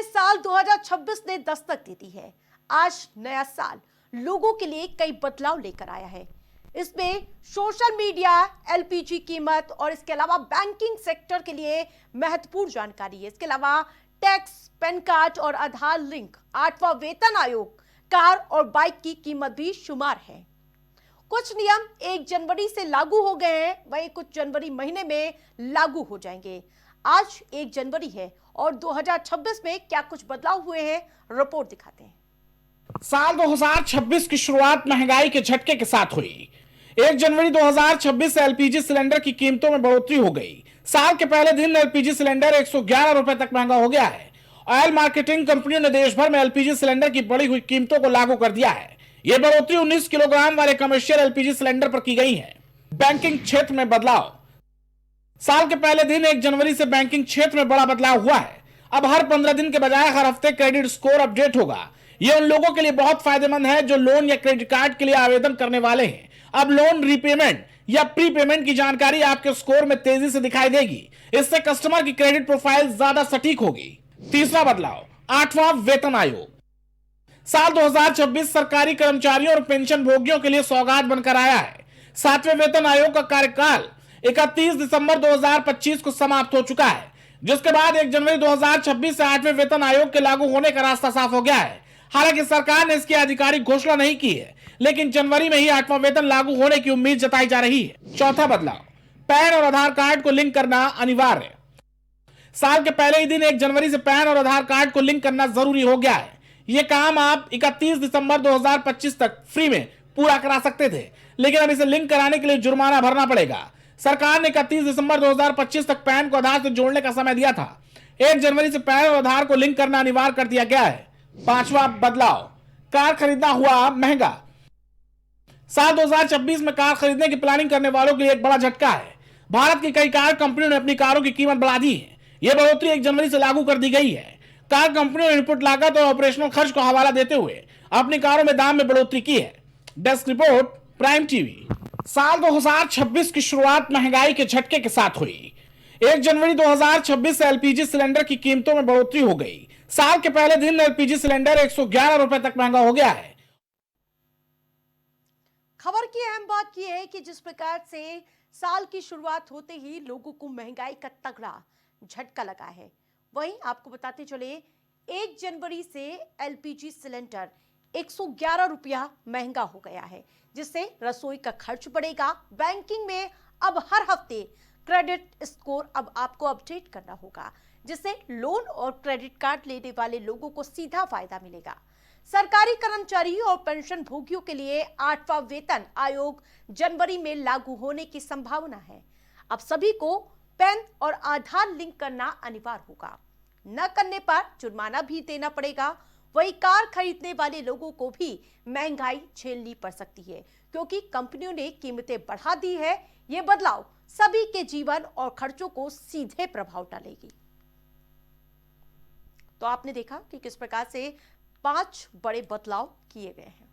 नए साल 2026 ने दस्तक दे दी है। आज नया साल लोगों के लिए कई बदलाव लेकर आया है। इसमें सोशल मीडिया, एलपीजी कीमत और इसके अलावा बैंकिंग सेक्टर के लिए महत्वपूर्ण जानकारी है। इसके अलावा टैक्स, पैन कार्ड और आधार लिंक, 8वां वेतन आयोग, कार और बाइक की कीमत भी शुमार है। कुछ नियम 1 जनवरी से लागू हो गए हैं, वहीं कुछ जनवरी महीने में लागू हो जाएंगे। आज 1 जनवरी है और 2026 में क्या कुछ बदलाव हुए हैं, रिपोर्ट दिखाते हैं। साल 2026 की शुरुआत महंगाई के झटके के साथ हुई। 1 जनवरी 2026 से एलपीजी सिलेंडर की कीमतों में बढ़ोतरी हो गई। साल के पहले दिन एलपीजी सिलेंडर 111 रुपए तक महंगा हो गया है। ऑयल मार्केटिंग कंपनियों ने देश भर में एलपीजी सिलेंडर की बढ़ी हुई कीमतों को लागू कर दिया है। यह बढ़ोतरी 19 किलोग्राम वाले कमर्शियल एलपीजी सिलेंडर पर की गई है। बैंकिंग क्षेत्र में बदलाव। साल के पहले दिन 1 जनवरी से बैंकिंग क्षेत्र में बड़ा बदलाव हुआ है। अब हर 15 दिन के बजाय हर हफ्ते क्रेडिट स्कोर अपडेट होगा। यह उन लोगों के लिए बहुत फायदेमंद है जो लोन या क्रेडिट कार्ड के लिए आवेदन करने वाले हैं। अब लोन रीपेमेंट या प्री पेमेंट की जानकारी आपके स्कोर में तेजी से दिखाई देगी। इससे कस्टमर की क्रेडिट प्रोफाइल ज्यादा सटीक होगी। तीसरा बदलाव, 8वां वेतन आयोग। साल 2026 सरकारी कर्मचारियों और पेंशन भोगियों के लिए सौगात बनकर आया है। 7वें वेतन आयोग का कार्यकाल 31 दिसंबर 2025 को समाप्त हो चुका है, जिसके बाद 1 जनवरी 2026 से 8वें वेतन आयोग के लागू होने का रास्ता साफ हो गया है। हालांकि सरकार ने इसकी आधिकारिक घोषणा नहीं की है, लेकिन जनवरी में ही 8वां वेतन लागू होने की उम्मीद जताई जा रही है। चौथा बदलाव, पैन और आधार कार्ड को लिंक करना अनिवार्य। साल के पहले ही दिन 1 जनवरी से पैन और आधार कार्ड को लिंक करना जरूरी हो गया है। यह काम आप 31 दिसंबर 2025 तक फ्री में पूरा करा सकते थे, लेकिन अब इसे लिंक कराने के लिए जुर्माना भरना पड़ेगा। सरकार ने 31 दिसंबर 2025 तक पैन को आधार से जोड़ने का समय दिया था। 1 जनवरी से पैन और आधार को लिंक करना अनिवार्य कर दिया गया है। 5वां बदलाव, कार खरीदना हुआ महंगा। साल 2026 में कार खरीदने की प्लानिंग करने वालों के लिए एक बड़ा झटका है। भारत की कई कार कंपनियों ने अपनी कारों की कीमत बढ़ा दी है। यह बढ़ोतरी 1 जनवरी से लागू कर दी गई है। कार कंपनियों ने इनपुट लागत और ऑपरेशनल खर्च को हवाला देते हुए अपनी कारों में दाम में बढ़ोतरी की है। Desk report, prime TV. साल 2026 की शुरुआत महंगाई के झटके के साथ हुई। 1 जनवरी 2026 से एलपीजी सिलेंडर की कीमतों में बढ़ोतरी हो गई। साल के पहले दिन एलपीजी सिलेंडर 111 रुपए तक महंगा हो गया है। खबर की अहम बात यह है कि जिस प्रकार से साल की शुरुआत होते ही लोगों को महंगाई का तगड़ा झटका लगा है, वहीं आपको बताते चले 1 जनवरी से एलपीजी सिलेंडर 111 रुपया महंगा हो गया है, जिससे रसोई का खर्च बढ़ेगा। बैंकिंग में अब हर हफ्ते क्रेडिट स्कोर अब आपको अपडेट करना होगा, जिससे लोन और क्रेडिट कार्ड लेने वाले लोगों को सीधा फायदा मिलेगा। सरकारी कर्मचारी और पेंशन भोगियों के लिए 8वां वेतन आयोग जनवरी में लागू होने की संभावना है। अब सभी को पैन और आधार लिंक करना अनिवार्य होगा। न करने पर जुर्माना भी देना पड़ेगा। वही कार खरीदने वाले लोगों को भी महंगाई झेलनी पड़ सकती है, क्योंकि कंपनियों ने कीमतें बढ़ा दी है। ये बदलाव सभी के जीवन और खर्चों को सीधे प्रभाव डालेगी। तो आपने देखा कि किस प्रकार से 5 बड़े बदलाव किए गए हैं।